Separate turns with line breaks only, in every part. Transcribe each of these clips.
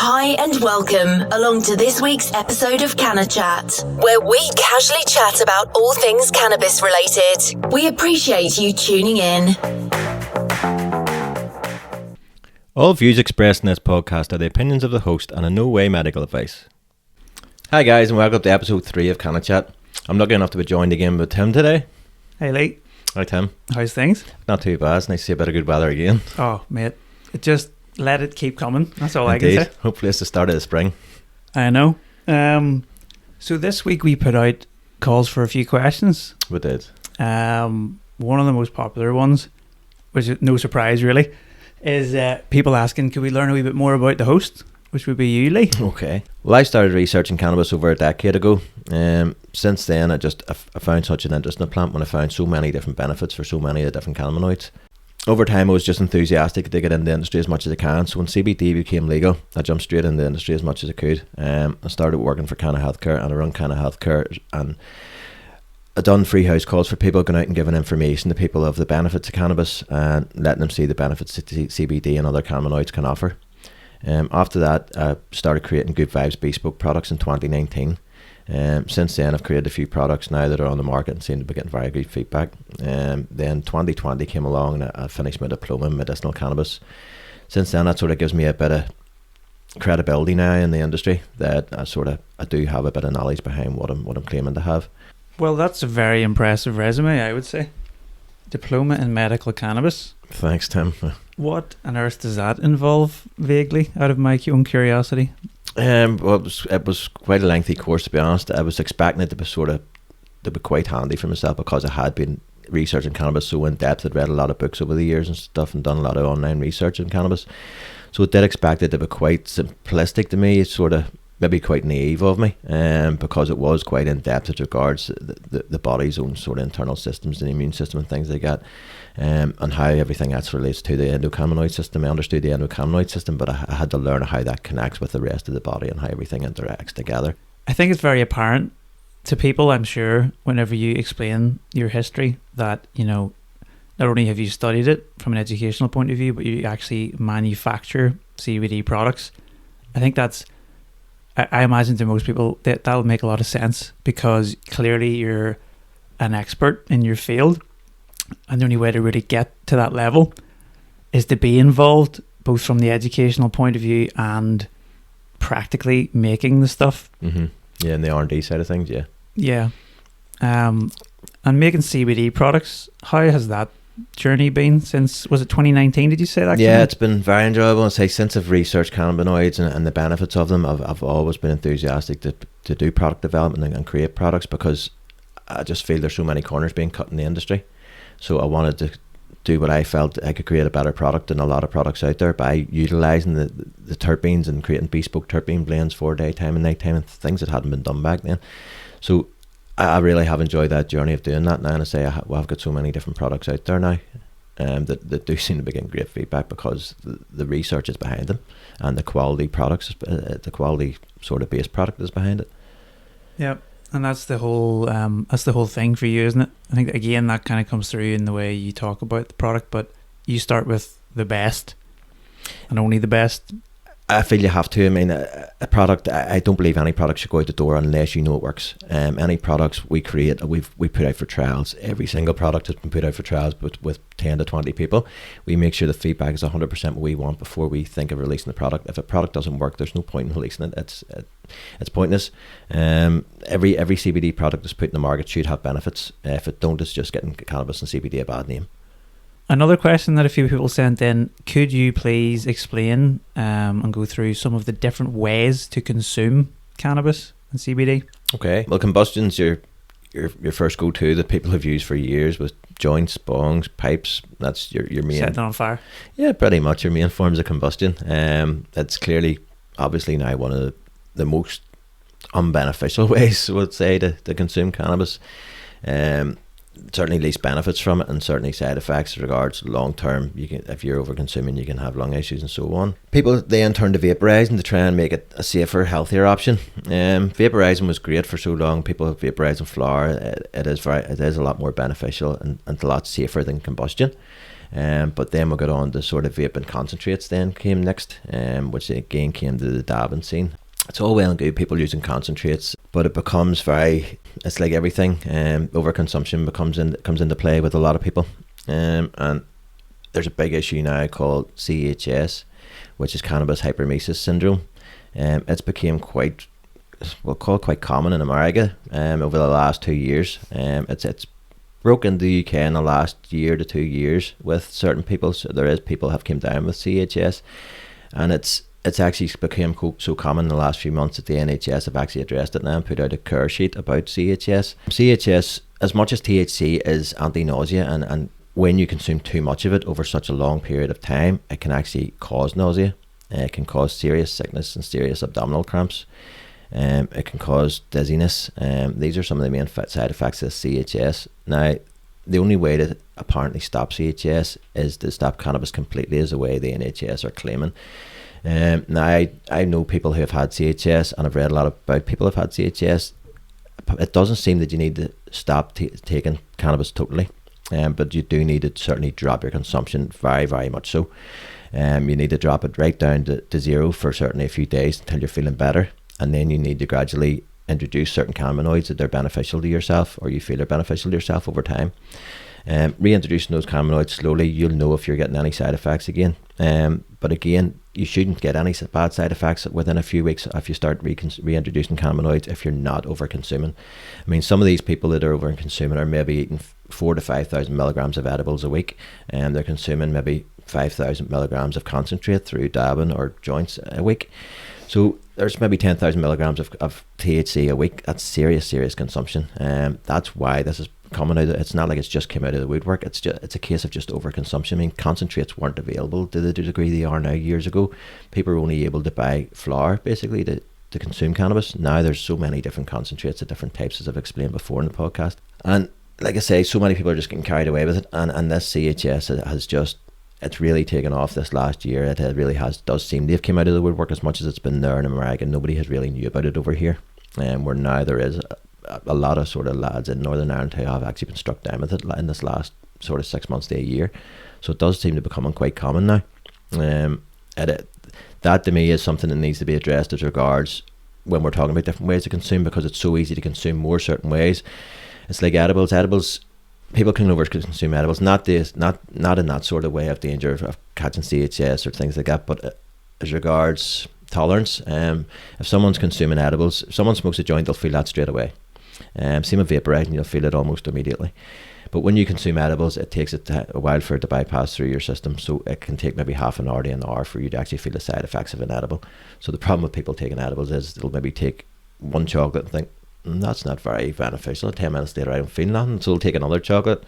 Hi and welcome along to this week's episode of CannaChat, where we casually chat about all things cannabis related. We appreciate you tuning in.
All views expressed in this podcast are the opinions of the host and in no way medical advice. Hi guys, and welcome to episode 3 of CannaChat. I'm lucky enough to be joined again with Tim today.
Hey Lee.
Hi Tim.
How's things?
Not too bad. It's nice to see a bit of good weather again.
Oh mate, just let it keep coming. That's all
Indeed.
I can say.
Hopefully it's the start of the spring.
I know. So this week we put out calls for a few questions.
We did.
One of the most popular ones, which is no surprise really, is people asking, could we learn a wee bit more about the host, which would be you, Lee?
Okay. Well, I started researching cannabis over a decade ago. Since then, I found such an interest in the plant when I found so many different benefits for so many of the different cannabinoids. Over time, I was just enthusiastic to get into the industry as much as I can. So when CBD became legal, I jumped straight into the industry as much as I could. I started working for Cannahealthcare, and I run Cannahealthcare, and I done free house calls for people, going out and giving information to people of the benefits of cannabis and letting them see the benefits that CBD and other cannabinoids can offer. After that, I started creating Good Vibes bespoke products in 2019. Since then, I've created a few products now that are on the market and seem to be getting very good feedback. Then 2020 came along and I finished my diploma in medicinal cannabis. Since then, that sort of gives me a bit of credibility now in the industry, that I do have a bit of knowledge behind what I'm claiming to have.
Well, that's a very impressive resume, I would say. Diploma in medical cannabis.
Thanks, Tim.
What on earth does that involve, vaguely, out of my own curiosity?
Well, it was quite a lengthy course, to be honest. I was expecting it to be quite handy for myself, because I had been researching cannabis so in depth. I'd read a lot of books over the years and stuff, and done a lot of online research in cannabis. So I did expect it to be quite simplistic to me. It's sort of maybe quite naive of me, because it was quite in depth as regards the body's own sort of internal systems and the immune system and things like that. And how everything else relates to the endocannabinoid system. I understood the endocannabinoid system, but I had to learn how that connects with the rest of the body and how everything interacts together.
I think it's very apparent to people, I'm sure, whenever you explain your history, that, you know, not only have you studied it from an educational point of view, but you actually manufacture CBD products. I think that's, I imagine to most people that'll make a lot of sense, because clearly you're an expert in your field. And the only way to really get to that level is to be involved, both from the educational point of view and practically making the stuff.
Mm-hmm. Yeah, and the R&D side of things, yeah.
Yeah. And making CBD products, how has that journey been since, was it 2019, did you say that?
Yeah, it's been very enjoyable. I say since I've researched cannabinoids and the benefits of them, I've always been enthusiastic to do product development and create products, because I just feel there's so many corners being cut in the industry. So I wanted to do what I felt I could create a better product than a lot of products out there by utilising the terpenes and creating bespoke terpene blends for daytime and nighttime and things that hadn't been done back then. So I really have enjoyed that journey of doing that now, and I say I've got so many different products out there now that do seem to be getting great feedback, because the research is behind them and the quality products, the quality sort of base product is behind it.
Yeah. And that's the whole thing for you, isn't it? I think, again, that kind of comes through in the way you talk about the product, but you start with the best and only the best.
I feel you have to. I mean, a product, I don't believe any product should go out the door unless you know it works. Any products we create, we put out for trials. Every single product has been put out for trials with 10 to 20 people. We make sure the feedback is 100% what we want before we think of releasing the product. If a product doesn't work, there's no point in releasing it. It's pointless. Every CBD product that's put in the market should have benefits. If it don't, it's just getting cannabis and CBD a bad name.
Another question that a few people sent in, could you please explain and go through some of the different ways to consume cannabis and CBD? Okay.
Well, combustion's your first go-to that people have used for years, with joints, bongs, pipes. That's your main...
Setting it on fire?
Yeah, pretty much your main forms of combustion. That's clearly, obviously now one of the most unbeneficial ways, I would say, to consume cannabis. Certainly least benefits from it, and certainly side effects in regards long term. If you're over consuming, you can have lung issues and so on. People then turn to vaporizing to try and make it a safer, healthier option. Vaporizing was great for so long. People vaporizing flower. It is a lot more beneficial and a lot safer than combustion. But then we got on to sort of vape and concentrates then came next, which again came to the dabbing scene. It's all well and good people using concentrates, but it becomes it's like everything, overconsumption comes into play with a lot of people, and there's a big issue now called CHS, which is Cannabis Hyperemesis Syndrome. It's become quite common in America over the last 2 years. It's broke into the UK in the last year to 2 years with certain people. So there is people have came down with CHS, and it's actually become so common in the last few months that the NHS have actually addressed it now and put out a care sheet about CHS. CHS, as much as THC is anti-nausea, and when you consume too much of it over such a long period of time, it can actually cause nausea. It can cause serious sickness and serious abdominal cramps. It can cause dizziness. These are some of the main side effects of CHS. Now, the only way to apparently stop CHS is to stop cannabis completely, is the way the NHS are claiming. Now, I know people who have had CHS, and I've read a lot about people who have had CHS. It doesn't seem that you need to stop taking cannabis totally, but you do need to certainly drop your consumption very, very much so. You need to drop it right down to zero for certainly a few days until you're feeling better, and then you need to gradually introduce certain cannabinoids that are beneficial to yourself, or you feel are beneficial to yourself over time. Reintroducing those cannabinoids slowly, you'll know if you're getting any side effects again. But again, you shouldn't get any bad side effects within a few weeks if you start reintroducing cannabinoids, if you're not over consuming. I mean, some of these people that are over consuming are maybe eating 4,000 to 5,000 milligrams of edibles a week, and they're consuming maybe 5,000 milligrams of concentrate through dabbing or joints a week. So there's maybe 10,000 milligrams of THC a week. That's serious consumption. That's why this is coming out. It's not like it's just came out of the woodwork. It's a case of just overconsumption. I mean, concentrates weren't available to the degree they are now. Years ago, people were only able to buy flour basically to consume cannabis. Now there's so many different concentrates of different types, as I've explained before in the podcast. And like I say, so many people are just getting carried away with it. And this CHS has just, it's really taken off this last year. It really does seem to have come out of the woodwork. As much as it's been there in America, nobody has really knew about it over here. Where now there is a lot of sort of lads in Northern Ireland who have actually been struck down with it in this last sort of 6 months to a year. So it does seem to be becoming quite common now. That to me is something that needs to be addressed as regards when we're talking about different ways to consume, because it's so easy to consume more certain ways. It's like edibles. People can overconsume edibles, not in that sort of way of danger of catching CHS or things like that, but as regards tolerance, if someone's consuming edibles, if someone smokes a joint, they'll feel that straight away. Same with vaporizing, you'll feel it almost immediately. But when you consume edibles, it takes a while for it to bypass through your system, so it can take maybe half an hour to an hour for you to actually feel the side effects of an edible. So the problem with people taking edibles is they'll maybe take one chocolate and think, that's not very beneficial. 10 minutes later I don't feel nothing, so they'll take another chocolate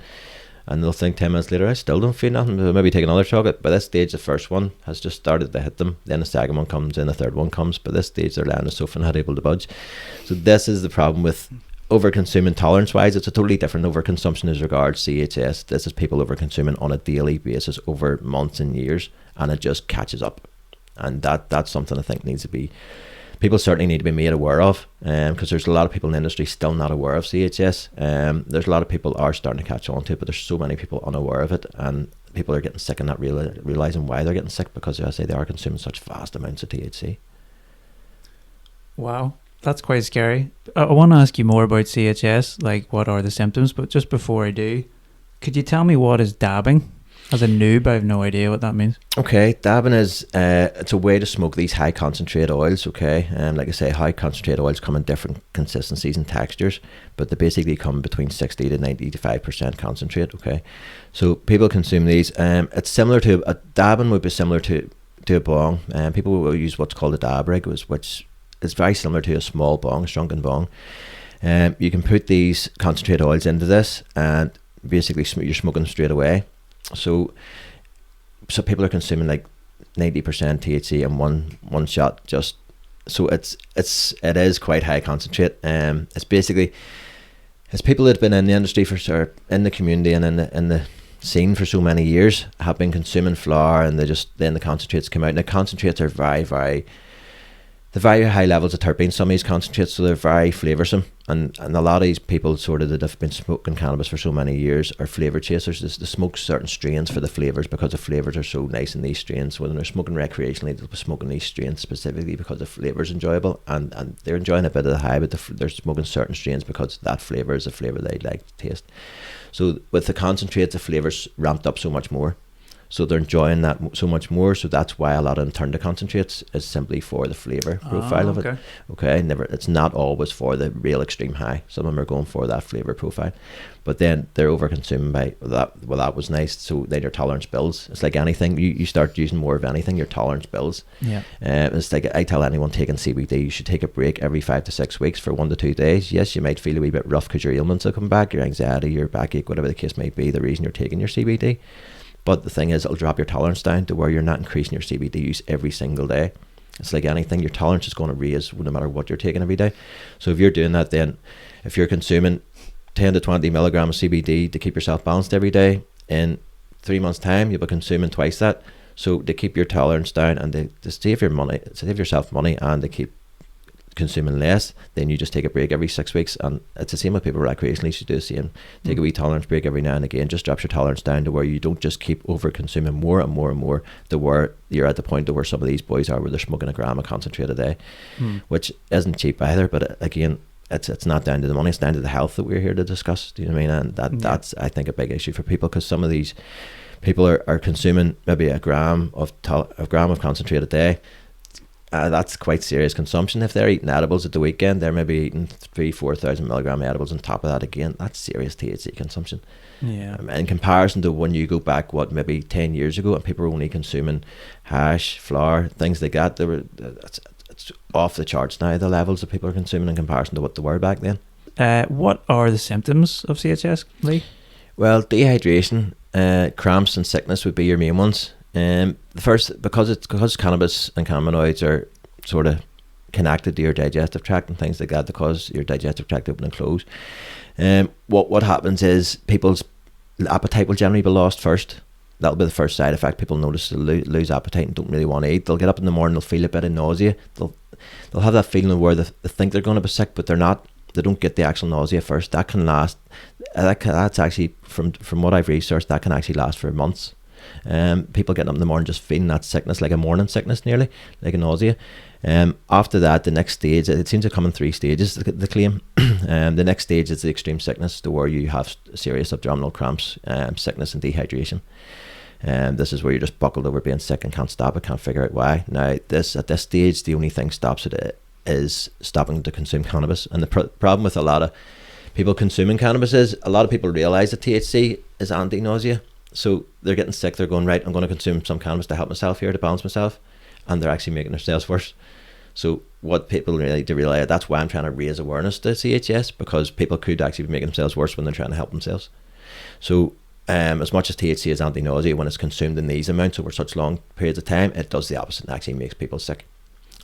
and they'll think 10 minutes later I still don't feel nothing, they'll maybe take another chocolate. By this stage the first one has just started to hit them, then the second one comes, then the third one comes. By this stage they're lying on the sofa and not able to budge. So this is the problem with over-consuming tolerance wise. It's a totally different overconsumption as regards CHS. This is people over-consuming on a daily basis over months and years, and it just catches up. And that's something I think needs to be, people certainly need to be made aware of, because there's a lot of people in the industry still not aware of CHS. There's a lot of people are starting to catch on to it, but there's so many people unaware of it, and people are getting sick and not realizing why they're getting sick, because as I say, they are consuming such vast amounts of THC.
Wow, that's quite scary. I want to ask you more about CHS, like what are the symptoms, but just before I do, could you tell me what is dabbing? As a noob, I have no idea what that means. Okay,
dabbing is it's a way to smoke these high concentrate oils. Okay, like I say, high concentrate oils come in different consistencies and textures, but they basically come between 60 to 95% concentrate. Okay, so people consume these. It's similar to a dabbing would be similar to a bong. People will use what's called a dab rig, which is very similar to a small bong, a shrunken bong. You can put these concentrate oils into this, and basically you're smoking them straight away. So people are consuming like 90% THC in one shot. Just so it is quite high concentrate. It's basically, it's people that have been in the industry for in the community and in the scene for so many years have been consuming flour, and then the concentrates come out. And the concentrates are very, very, the very high levels of terpenes, some of these concentrates, so they're very flavoursome. And a lot of these people sort of that have been smoking cannabis for so many years are flavour chasers. They smoke certain strains for the flavours because the flavours are so nice in these strains. When they're smoking recreationally, they'll be smoking these strains specifically because the flavour's enjoyable, and they're enjoying a bit of the high, but they're smoking certain strains because that flavour is a flavour they like to taste. So with the concentrates, the flavour's ramped up so much more. So they're enjoying that so much more. So that's why a lot of them turn to concentrates, is simply for the flavour profile of it. Okay, it's not always for the real extreme high. Some of them are going for that flavour profile, but then they're over consuming by that. Well, that was nice. So then your tolerance builds. It's like anything. You start using more of anything, your tolerance builds.
Yeah.
It's like I tell anyone taking CBD, you should take a break every 5 to 6 weeks for 1 to 2 days. Yes, you might feel a wee bit rough because your ailments will come back, your anxiety, your backache, whatever the case may be, the reason you're taking your CBD. But the thing is, it'll drop your tolerance down to where you're not increasing your CBD use every single day. It's like anything, your tolerance is going to raise no matter what you're taking every day. So if you're doing that, then if you're consuming 10 to 20 milligrams of CBD to keep yourself balanced every day, in 3 months' time, you'll be consuming twice that. So to keep your tolerance down and to save yourself money and to keep consuming less, then you just take a break every 6 weeks. And it's the same with people recreationally. You should do the same. Take a wee tolerance break every now and again. Just drops your tolerance down to where you don't just keep over consuming more and more and more, to where you're at the point to where some of these boys are, where they're smoking a gram of concentrate a day, which isn't cheap either. But again, it's not down to the money, it's down to the health that we're here to discuss. Do you know what I mean? And that's, I think, a big issue for people, because some of these people are consuming maybe a gram of concentrate a day. That's quite serious consumption. If they're eating edibles at the weekend, they're maybe eating 3,000-4,000 milligram edibles on top of that. Again, that's serious THC consumption.
Yeah.
In comparison to when you go back, maybe 10 years ago, and people were only consuming hash, flour, things like that. It's off the charts now, the levels that people are consuming in comparison to what they were back then.
What are the symptoms of CHS, Lee?
Well, dehydration, cramps and sickness would be your main ones. The first, because cannabis and cannabinoids are sort of connected to your digestive tract and things like that, because your digestive tract open and close. What happens is people's appetite will generally be lost first. That'll be the first side effect. People notice they lose appetite and don't really want to eat. They'll get up in the morning, they'll feel a bit of nausea. They'll have that feeling where they think they're going to be sick, but they're not. They don't get the actual nausea first. That can last. That's actually, from what I've researched, that can actually last for months. People getting up in the morning just feeling that sickness, like a morning sickness nearly, like a nausea. After that, the next stage, it seems to come in 3 stages, the claim. The next stage is the extreme sickness, to where you have serious abdominal cramps, sickness and dehydration. This is where you're just buckled over being sick and can't stop it, can't figure out why. Now, at this stage, the only thing stops it is stopping to consume cannabis. And the problem with a lot of people consuming cannabis is, a lot of people realise that THC is anti-nausea. So they're getting sick, they're going, right, I'm going to consume some cannabis to help myself here, to balance myself, and they're actually making themselves worse. So what people really need to realise, that's why I'm trying to raise awareness to CHS, because people could actually be making themselves worse when they're trying to help themselves. So as much as THC is anti-nausea, when it's consumed in these amounts over such long periods of time, it does the opposite and actually makes people sick.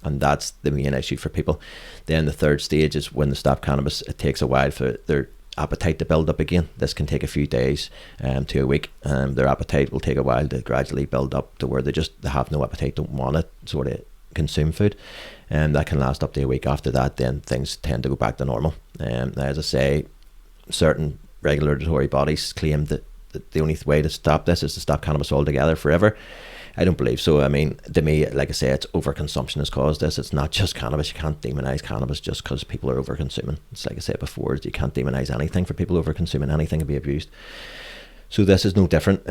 And that's the main issue for people. Then the third stage is when they stop cannabis. It takes a while for their appetite to build up again. This can take a few days to a week. Their appetite will take a while to gradually build up to where they have no appetite, don't want to sort of consume food, and that can last up to a week. After that, then things tend to go back to normal. As I say, certain regulatory bodies claim that the only way to stop this is to stop cannabis altogether forever. I don't believe so. I mean, to me, like I say, it's overconsumption has caused this. It's not just cannabis. You can't demonize cannabis just because people are overconsuming. It's like I said before, you can't demonize anything for people overconsuming. Anything can be abused. So this is no different,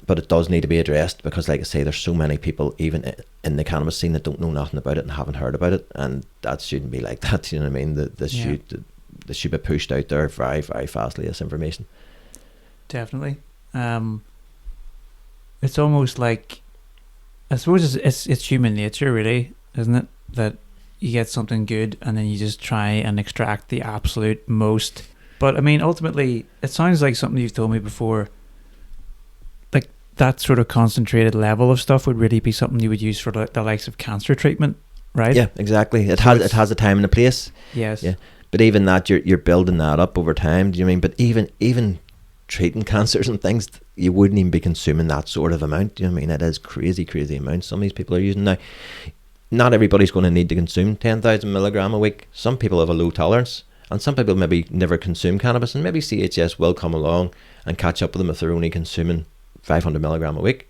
but it does need to be addressed, because, like I say, there's so many people even in the cannabis scene that don't know nothing about it and haven't heard about it, and that shouldn't be like that. You know what I mean? This should be pushed out there very, very fastly, this information.
Definitely. It's almost like, I suppose it's human nature, really, isn't it? That you get something good and then you just try and extract the absolute most. But I mean, ultimately, it sounds like something you've told me before. Like, that sort of concentrated level of stuff would really be something you would use for the likes of cancer treatment, right?
Yeah, exactly. It has a time and a place.
Yes.
Yeah. But even that, you're building that up over time. Do you know what I mean? But even treating cancers and things, you wouldn't even be consuming that sort of amount. Do you know what I mean? It is crazy amount some of these people are using now. not everybody's going to need to consume 10,000 milligram a week. Some people have a low tolerance, and some people maybe never consume cannabis, and maybe CHS will come along and catch up with them if they're only consuming 500 milligram a week.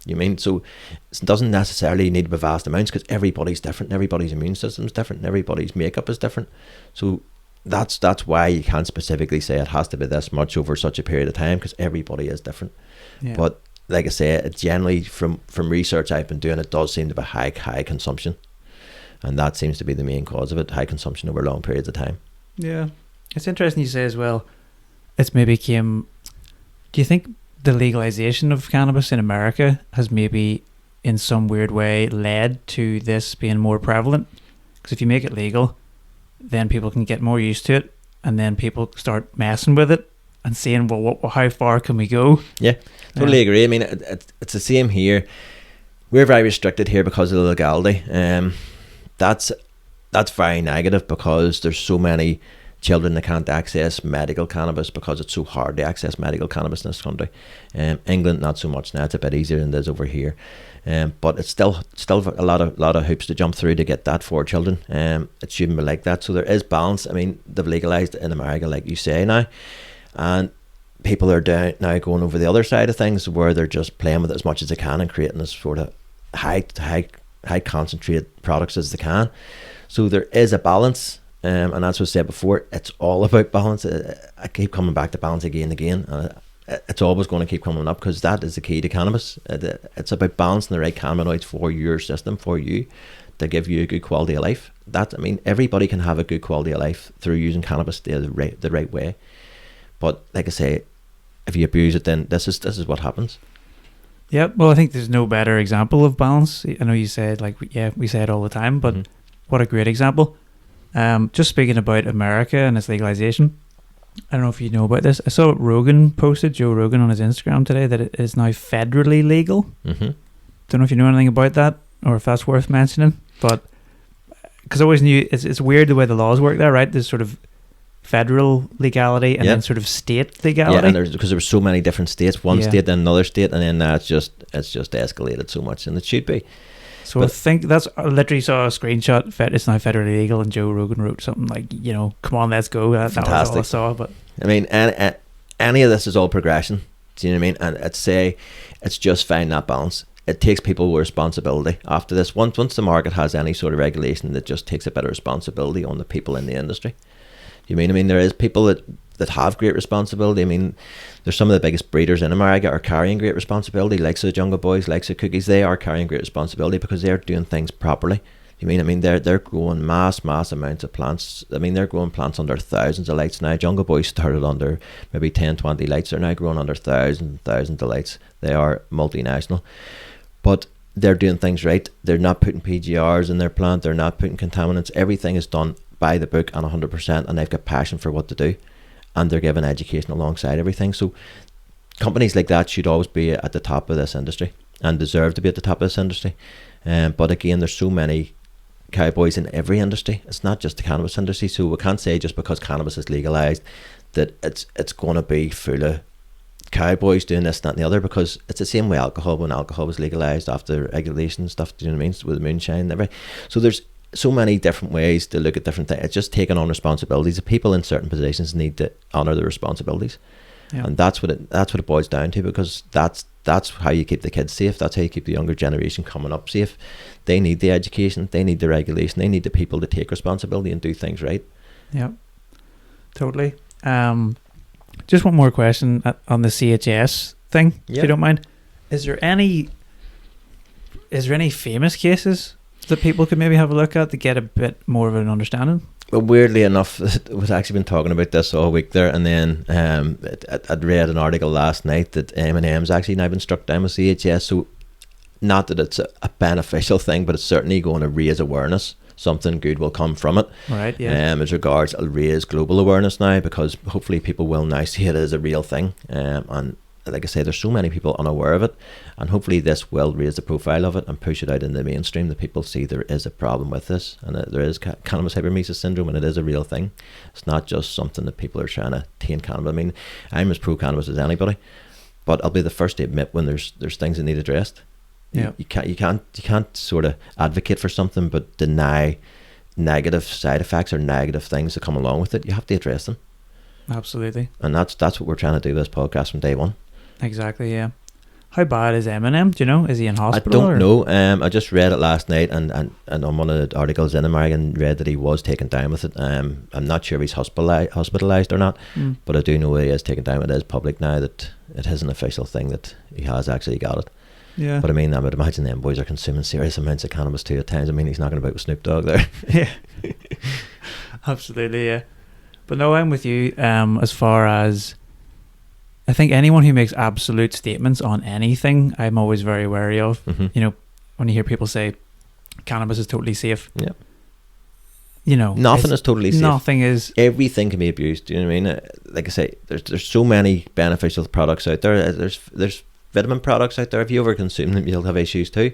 You mean, so it doesn't necessarily need to be vast amounts, because everybody's different, everybody's immune system is different, everybody's makeup is different. So that's why you can't specifically say it has to be this much over such a period of time, because everybody is different. Yeah. But like I say, it generally from research I've been doing, it does seem to be high consumption, and that seems to be the main cause of it, high consumption over long periods of time.
Yeah, it's interesting you say as well, it's maybe do you think the legalization of cannabis in America has maybe in some weird way led to this being more prevalent? Because if you make it legal, then people can get more used to it, and then people start messing with it and saying, well, how far can we go?
Yeah, totally agree. I mean, it's the same here. We're very restricted here because of the legality. That's very negative, because there's so many children that can't access medical cannabis because it's so hard to access medical cannabis in this country. England, not so much now. It's a bit easier than it is over here. But it's still a lot of hoops to jump through to get that for children. It shouldn't be like that. So there is balance. I mean, they've legalized it in America, like you say now, and people are now going over the other side of things, where they're just playing with it as much as they can and creating this sort of high concentrated products as they can. So there is a balance. And as was said before, it's all about balance. I keep coming back to balance again and again. It's always going to keep coming up, because that is the key to cannabis. It's about balancing the right cannabinoids for your system, for you, to give you a good quality of life. Everybody can have a good quality of life through using cannabis the right way. But like I say, if you abuse it, then this is what happens.
Yeah, well, I think there's no better example of balance. I know you said, we say it all the time, but what a great example. Just speaking about America and its legalization, I don't know if you know about this. I saw Rogan posted, Joe Rogan, on his Instagram today, that it is now federally legal. Don't know if you know anything about that, or if that's worth mentioning. But because I always knew it's weird the way the laws work there, right? There's sort of federal legality and then sort of state legality.
Yeah, and because there were so many different states, one state then another state, and then it's just escalated so much, and it should be.
So I think I literally saw a screenshot. It's now federally legal, and Joe Rogan wrote something like, come on, let's go. That was all I saw. But
I mean, any of this is all progression. Do you know what I mean? And it's just finding that balance. It takes people with responsibility after this. Once the market has any sort of regulation, that just takes a bit of responsibility on the people in the industry. I mean, there is people that have great responsibility. I mean, there's some of the biggest breeders in America are carrying great responsibility, like the Jungle Boys, like the Cookies. They are carrying great responsibility because they're doing things properly. I mean, they're growing mass amounts of plants. I mean, they're growing plants under thousands of lights now. Jungle Boys started under maybe 10, 20 lights. They're now growing under thousands of lights. They are multinational, but they're doing things right. They're not putting PGRs in their plant. They're not putting contaminants. Everything is done by the book and 100%, and they've got passion for what to do, and they're giving education alongside everything. So companies like that should always be at the top of this industry and deserve to be at the top of this industry. But again, there's so many cowboys in every industry. It's not just the cannabis industry, so we can't say just because cannabis is legalized that it's going to be full of cowboys doing this, that and the other, because it's the same way alcohol, when alcohol was legalized after regulation and stuff, do you know what I mean, with moonshine and everything. So there's so many different ways to look at different things. It's just taking on responsibilities. The people in certain positions need to honour their responsibilities, and that's what it boils down to, because that's how you keep the kids safe. That's how you keep the younger generation coming up safe. They need the education, they need the regulation, they need the people to take responsibility and do things right.
Yeah, totally. Just one more question on the CHS thing, if you don't mind. Is there any famous cases that people could maybe have a look at to get a bit more of an understanding?
Well, weirdly enough, we've actually been talking about this all week there, and then I'd read an article last night that M&M's actually now been struck down with CHS. So not that it's a beneficial thing, but it's certainly going to raise awareness. Something good will come from it.
Right, yeah.
As regards, it'll raise global awareness now, because hopefully people will now see it as a real thing. And like I say, there's so many people unaware of it, and hopefully this will raise the profile of it and push it out in the mainstream, that people see there is a problem with this, and that there is Cannabis Hyperemesis Syndrome, and it is a real thing. It's not just something that people are trying to taint cannabis. I mean, I'm as pro-cannabis as anybody, but I'll be the first to admit when there's things that need addressed.
Yeah.
You can't sort of advocate for something but deny negative side effects or negative things that come along with it. You have to address them.
Absolutely.
And that's what we're trying to do with this podcast from day one.
Exactly, yeah. How bad is Eminem? Do you know? Is he in hospital?
I don't know. I just read it last night, and on one of the articles in American, read that he was taken down with it. I'm not sure if he's hospitalised or not, but I do know he is taken down. It is public now that it is an official thing that he has actually got it.
Yeah.
But I mean, I would imagine them boys are consuming serious amounts of cannabis too at times. I mean, he's knocking about with Snoop Dogg there.
Yeah. Absolutely, yeah. But no, I'm with you. As far as I think anyone who makes absolute statements on anything, I'm always very wary of.
Mm-hmm.
You know, when you hear people say cannabis is totally safe.
Yeah.
You know,
Nothing is totally safe.
Nothing is.
Everything can be abused. Do you know what I mean? Like I say, there's so many beneficial products out there. There's vitamin products out there. If you overconsume them, you'll have issues too.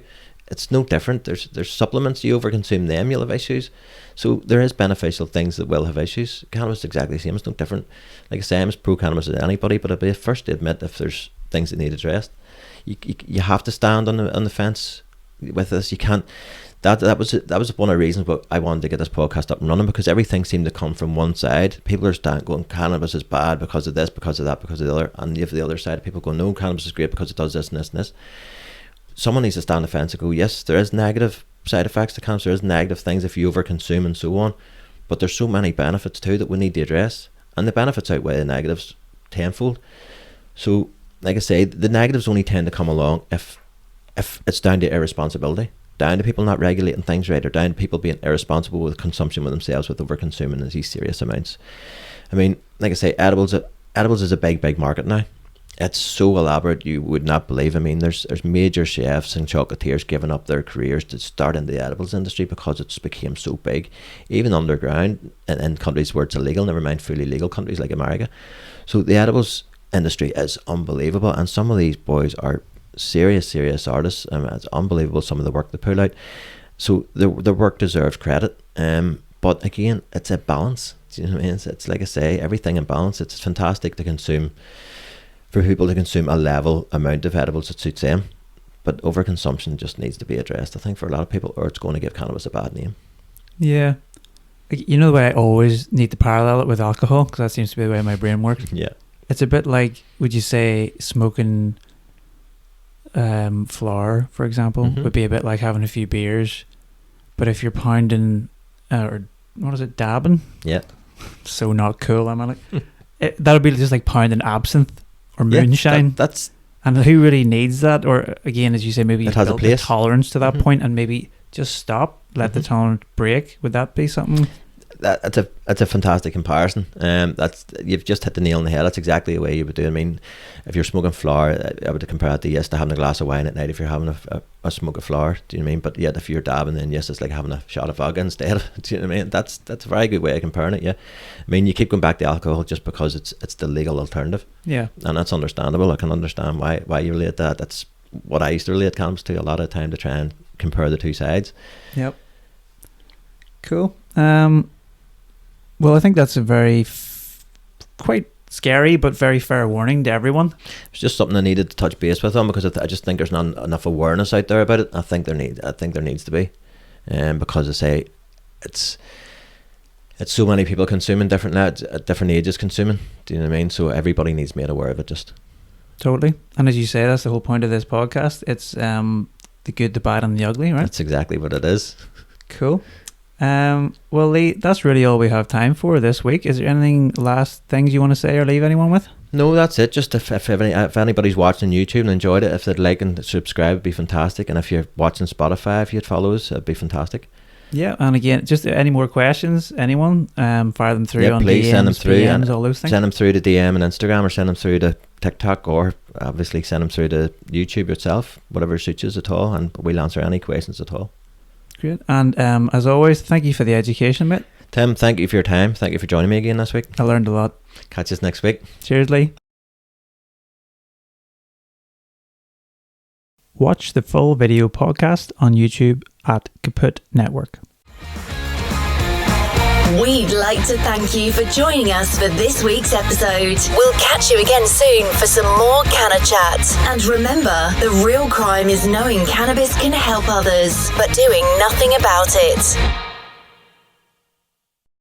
It's no different. There's supplements. You overconsume them, you'll have issues. So there is beneficial things that will have issues. Cannabis is exactly the same. It's no different. Like I say, I'm as pro cannabis as anybody, but I'd be the first to admit if there's things that need addressed. You have to stand on the fence with this. You can't. That was one of the reasons why I wanted to get this podcast up and running, because everything seemed to come from one side. People are going, cannabis is bad because of this, because of that, because of the other, and you have the other side of people going, no, cannabis is great because it does this and this and this. Someone needs to stand on the fence and go, yes, there is negative side effects to cannabis, there is negative things if you overconsume and so on, but there's so many benefits too that we need to address, and the benefits outweigh the negatives tenfold. So like I say, the negatives only tend to come along if it's down to irresponsibility, down to people not regulating things right, or down to people being irresponsible with consumption with themselves, with overconsuming these serious amounts. I mean, like I say, edibles is a big market now. It's so elaborate you would not believe. I mean, there's major chefs and chocolatiers giving up their careers to start in the edibles industry because it's became so big, even underground in countries where it's illegal, never mind fully legal countries like America. So the edibles industry is unbelievable, and some of these boys are serious artists. It's unbelievable some of the work they pull out. So the work deserves credit. But again, it's a balance. Do you know what I mean? It's like I say, everything in balance. It's fantastic to consume, for people to consume a level amount of edibles that suits them, but overconsumption just needs to be addressed, I think, for a lot of people, or it's going to give cannabis a bad name.
Yeah. You know the way I always need to parallel it with alcohol, because that seems to be the way my brain works.
Yeah.
It's a bit like, would you say smoking flour, for example, would be a bit like having a few beers, but if you're pounding or what is it, dabbing? Yeah. So not cool, I'm like that would be just like pounding absinthe or moonshine.
That's
and who really needs that? Or again, as you say, maybe
it has a place.
Tolerance to that point, and maybe just stop, let the tolerance break. Would that be something?
That's a fantastic comparison. You've just hit the nail on the head. That's exactly the way you would do it. I mean, if you're smoking flour, I would compare it to having a glass of wine at night if you're having a smoke of flour. Do you know what I mean? But yet if you're dabbing, then yes, it's like having a shot of vodka instead. Do you know what I mean? That's a very good way of comparing it. Yeah, I mean, you keep going back to alcohol just because it's the legal alternative.
Yeah, and
that's understandable. I can understand why you relate that. That's what I used to relate cannabis to a lot of the time, to try and compare the two sides. Yep.
Cool. Well, I think that's a very quite scary but very fair warning to everyone.
It's just something I needed to touch base with on, because I just think there's not enough awareness out there about it. I think there needs to be, because I say it's so many people consuming different at different ages consuming. Do you know what I mean? So everybody needs made aware of it. Just
totally. And as you say, that's the whole point of this podcast. It's the good, the bad, and the ugly, right?
That's exactly what it is.
Cool. Well, Lee, that's really all we have time for this week. Is there anything last things you want to say or leave anyone with?
No, that's it. Just if anybody's watching YouTube and enjoyed it, if they'd like and subscribe, it'd be fantastic. And if you're watching Spotify, if you'd follow us, it'd be fantastic. Yeah, and again, just any more questions, anyone, fire them through on please DMs, send them through, PMs, all those things. Send them through to DM and Instagram, or send them through to TikTok, or obviously send them through to YouTube itself, whatever suits you at all, and we'll answer any questions at all. Great. And as always, thank you for the education, mate. Tim, thank you for your time. Thank you for joining me again this week. I learned a lot. Catch us next week. Cheers, Lee. Watch the full video podcast on YouTube at Kaput Network.
We'd like to thank you for joining us for this week's episode. We'll catch you again soon for some more CannaChat. And remember, the real crime is knowing cannabis can help others, but doing nothing about it.